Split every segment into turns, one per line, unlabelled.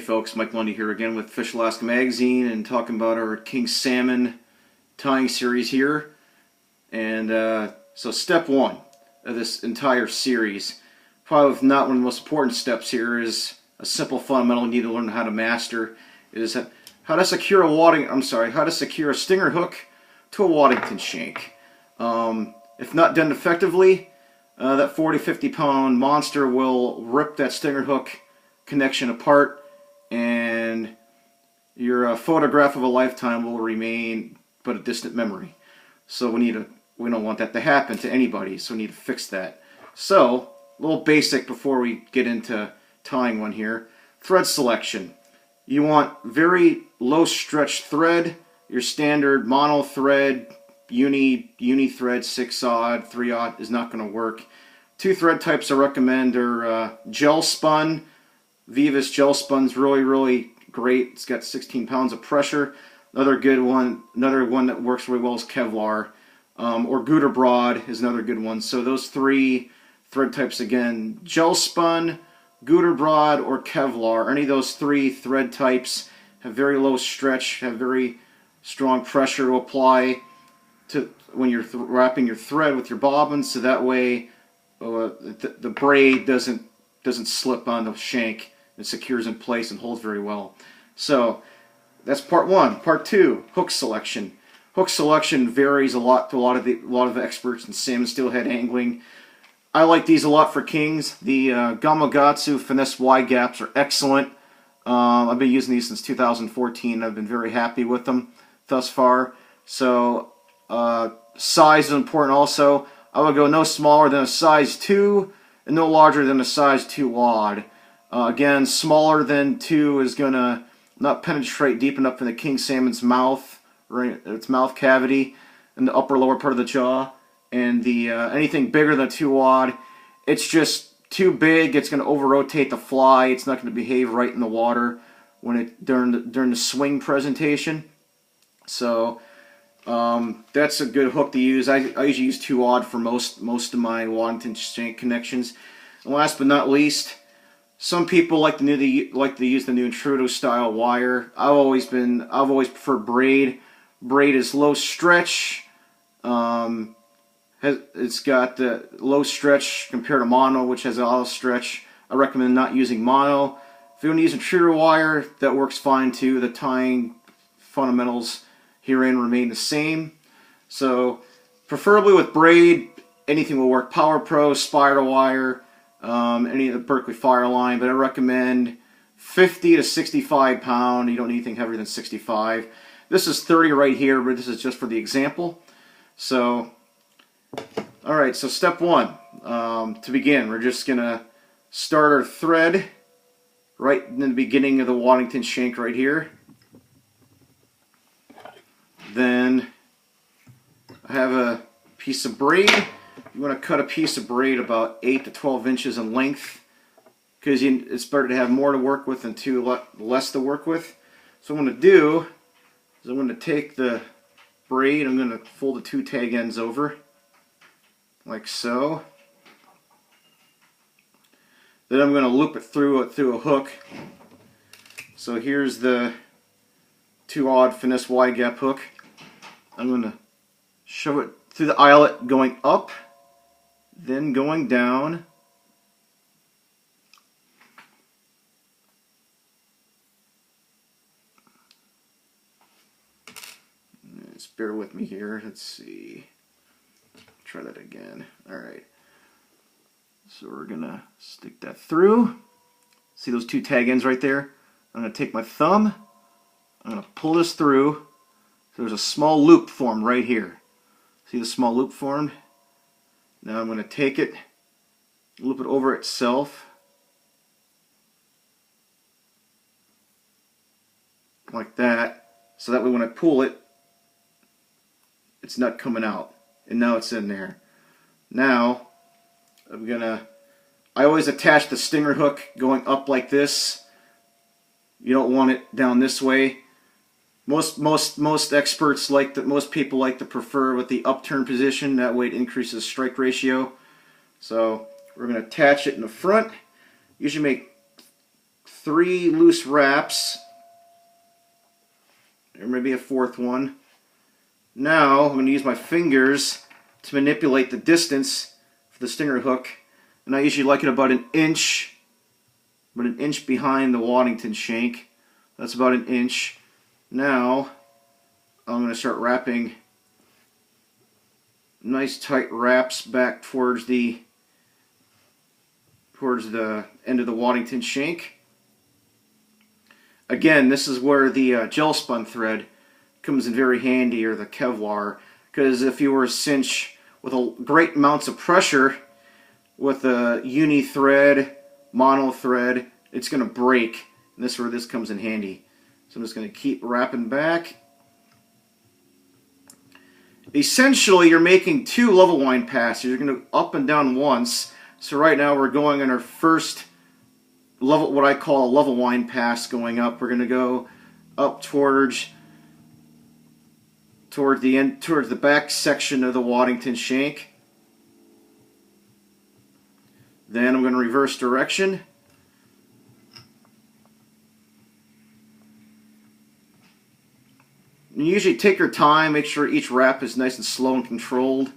folks, Mike Lundy here again with Fish Alaska Magazine and talking about our king salmon tying series here. And so step one of this entire series, probably not one of the most important steps here, is a simple fundamental you need to learn how to master, is how to secure how to secure a stinger hook to a Waddington shank. If not done effectively, that 40-50 pound monster will rip that stinger hook connection apart, and your photograph of a lifetime will remain but a distant memory. So we don't want that to happen to anybody, so we need to fix that. So a little basic before we get into tying one here. Thread selection. You want very low stretch thread. Your standard mono thread, uni thread, 6-aught, 3-aught is not going to work. Two thread types I recommend are gel spun. Viva's gel spun's really great. It's got 16 pounds of pressure. Another one that works really well is Kevlar. Or Gouda Broad is another good one. So those three thread types again: gel spun, Gouda Broad, or Kevlar. Any of those three thread types have very low stretch, have very strong pressure to apply to when you're wrapping your thread with your bobbin, so that way the braid doesn't slip on the shank. It secures in place and holds very well. So that's part one. Part two, hook selection. Hook selection varies a lot to a lot of the experts in salmon steelhead angling. I like these a lot for kings. The Gamakatsu finesse wide gaps are excellent. I've been using these since 2014. I've been very happy with them thus far. So size is important also. I would go no smaller than a size 2 and no larger than a size 2 wad. Again, smaller than 2 is going to not penetrate deep enough in the king salmon's mouth, right, its mouth cavity, in the upper lower part of the jaw. And the anything bigger than a 2 wad, it's just too big. It's going to over-rotate the fly. It's not going to behave right in the water during the swing presentation. So that's a good hook to use. I usually use 2 wad for most of my Waddington shank connections. And last but not least, some people like to use the new Intrudo style wire. I've always preferred braid. Braid is low stretch. It's got the low stretch compared to mono, which has a lot of stretch. I recommend not using mono. If you want to use Intrudo wire, that works fine too. The tying fundamentals herein remain the same. So preferably with braid, anything will work. Power Pro, spider wire, any of the Berkeley Fire line, but I recommend 50 to 65 pound. You don't need anything heavier than 65. This is 30 right here, but this is just for the example. So, alright, so step one. To begin, we're just going to start our thread right in the beginning of the Waddington shank right here. Then I have a piece of braid. You want to cut a piece of braid about 8 to 12 inches in length, because it's better to have more to work with than less to work with. So what I'm going to do is I'm going to take the braid, I'm going to fold the 2 tag ends over, like so. Then I'm going to loop it through a hook. So here's the 2-aught finesse wide gap hook. I'm going to shove it through the eyelet going up, then going down. Just bear with me here. Let's see. Try that again. Alright. So we're going to stick that through. See those 2 tag ends right there? I'm going to take my thumb. I'm going to pull this through. So there's a small loop formed right here. See the small loop formed? Now I'm going to take it, loop it over itself, like that, so that way when I pull it, it's not coming out. And now it's in there. Now, I always attach the stinger hook going up like this. You don't want it down this way. Most experts most people like to prefer with the upturn position. That way it increases strike ratio. So we're going to attach it in the front. Usually make 3 loose wraps. There may be a 4th one. Now I'm going to use my fingers to manipulate the distance for the stinger hook. And I usually like it about an inch behind the Waddington shank. That's about an inch. Now I'm going to start wrapping nice tight wraps back towards the end of the Waddington shank. Again, this is where the gel spun thread comes in very handy, or the Kevlar, because if you were to cinch with great amounts of pressure with a uni thread, mono thread, it's going to break. And this is where this comes in handy. So I'm just going to keep wrapping back. Essentially, you're making 2 level wind passes. You're going to up and down once. So right now we're going on our first level, what I call a level wind pass going up. We're going to go up towards the back section of the Waddington shank. Then I'm going to reverse direction. You usually take your time, make sure each wrap is nice and slow and controlled.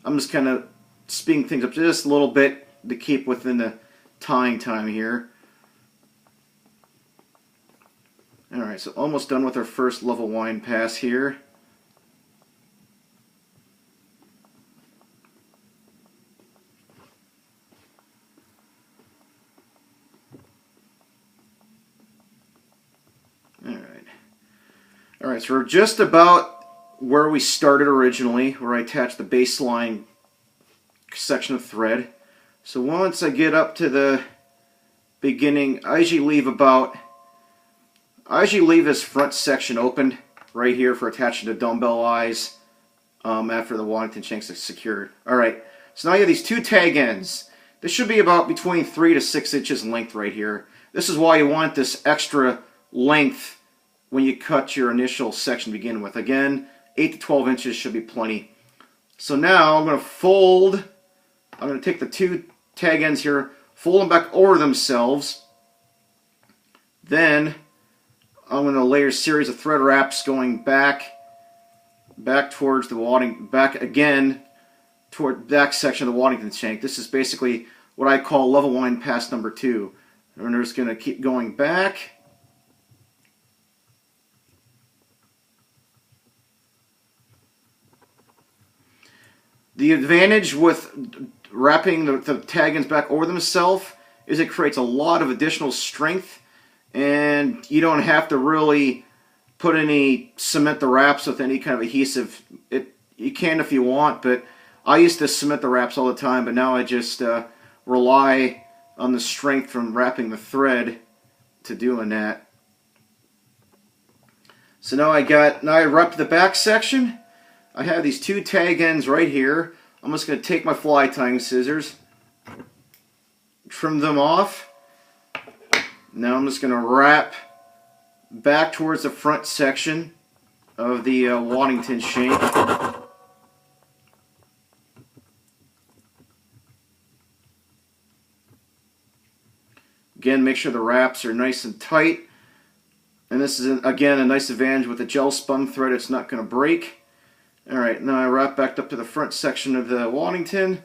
I'm just kind of speeding things up just a little bit to keep within the tying time here. Alright, so almost done with our first level wind pass here. Alright, so we're just about where we started originally, where I attached the baseline section of thread. So once I get up to the beginning, I usually leave this front section open right here for attaching the dumbbell eyes after the Waddington shanks are secured. Alright, so now you have these 2 tag ends. This should be about between 3 to 6 inches in length right here. This is why you want this extra length when you cut your initial section to begin with. Again, 8 to 12 inches should be plenty. So now I'm going to take the 2 tag ends here, fold them back over themselves. Then I'm going to layer a series of thread wraps going back towards the back section of the Waddington shank. This is basically what I call level wind pass number 2. And we're just going to keep going back. The advantage with wrapping the tag ends back over themselves is it creates a lot of additional strength, and you don't have to really cement the wraps with any kind of adhesive. You can if you want, but I used to cement the wraps all the time, but now I just rely on the strength from wrapping the thread to doing that. So now I wrapped the back section. I have these 2 tag ends right here. I'm just going to take my fly tying scissors, trim them off. Now I'm just going to wrap back towards the front section of the Waddington shank. Again, make sure the wraps are nice and tight. And this is, again, a nice advantage with the gel spun thread. It's not going to break. Alright, now I wrap back up to the front section of the Waddington.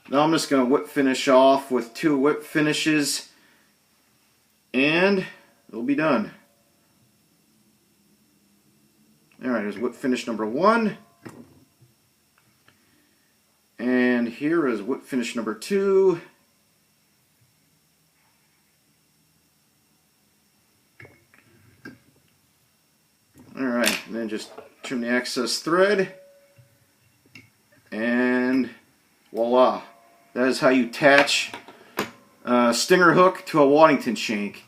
Now I'm just going to whip finish off with 2 whip finishes, and it'll be done. Alright, here's whip finish number 1. And here is whip finish number 2. Alright, and then just trim the excess thread, and voila. That is how you attach a stinger hook to a Waddington shank.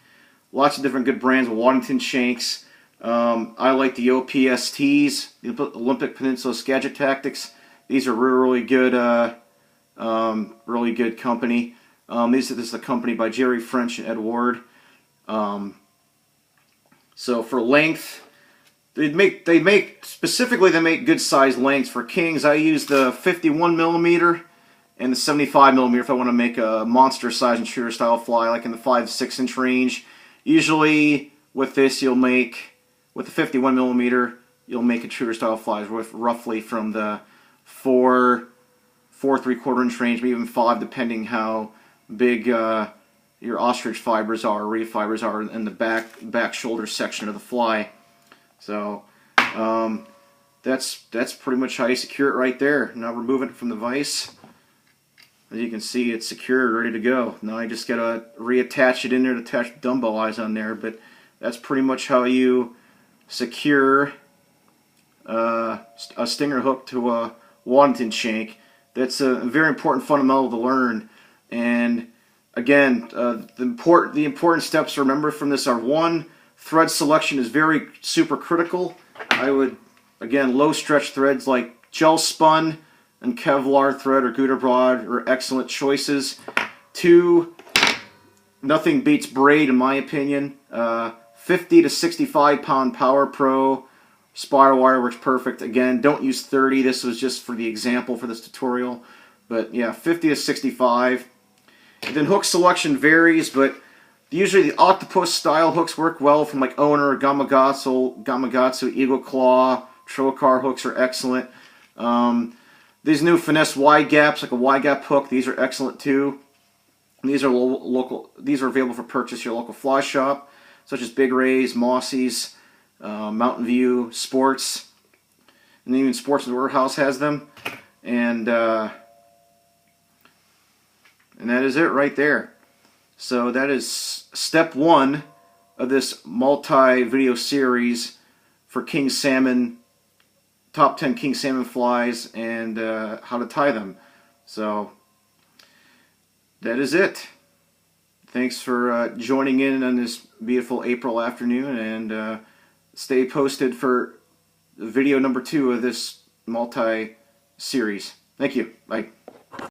Lots of different good brands of Waddington shanks. I like the OPSTs, the Olympic Peninsula Skagit Tactics. These are really good company. This is a company by Jerry French and Ed Ward. So for length, they make good size lengths. For kings, I use the 51mm and the 75mm if I want to make a monster size and shooter style fly, like in the 5 to 6 inch range. Usually with this, you'll make, with the 51 millimeter, you'll make intruder style flies with roughly from the 4 3/4 inch range, maybe even 5, depending how big your ostrich fibers are, reef fibers are in the back shoulder section of the fly. So that's pretty much how you secure it right there. Now removing it from the vise. As you can see, it's secured, ready to go. Now I just gotta reattach it in there to attach the dumbbell eyes on there, but that's pretty much how you secure a stinger hook to a Waddington shank. That's a very important fundamental to learn. And again, the important steps to remember from this are: 1, thread selection is very super critical. I would, again, low stretch threads like gel spun and Kevlar thread or Gouda rod are excellent choices. 2, nothing beats braid in my opinion. 50 to 65 pound Power Pro spiral wire works perfect. Again, don't use 30. This was just for the example for this tutorial. But yeah, 50 to 65. And then hook selection varies, but usually the octopus style hooks work well from like Owner, Gamakatsu, Eagle Claw, Trocar hooks are excellent. These new finesse wide gaps, like a wide gap hook, these are excellent too. And these are available for purchase at your local fly shop, such as Big Ray's, Mossy's, Mountain View, Sports, and even Sports and Warehouse has them. And that is it right there. So that is step 1 of this multi-video series for king salmon, top 10 king salmon flies, and how to tie them. So that is it. Thanks for joining in on this beautiful April afternoon, and stay posted for video number 2 of this multi-series. Thank you. Bye.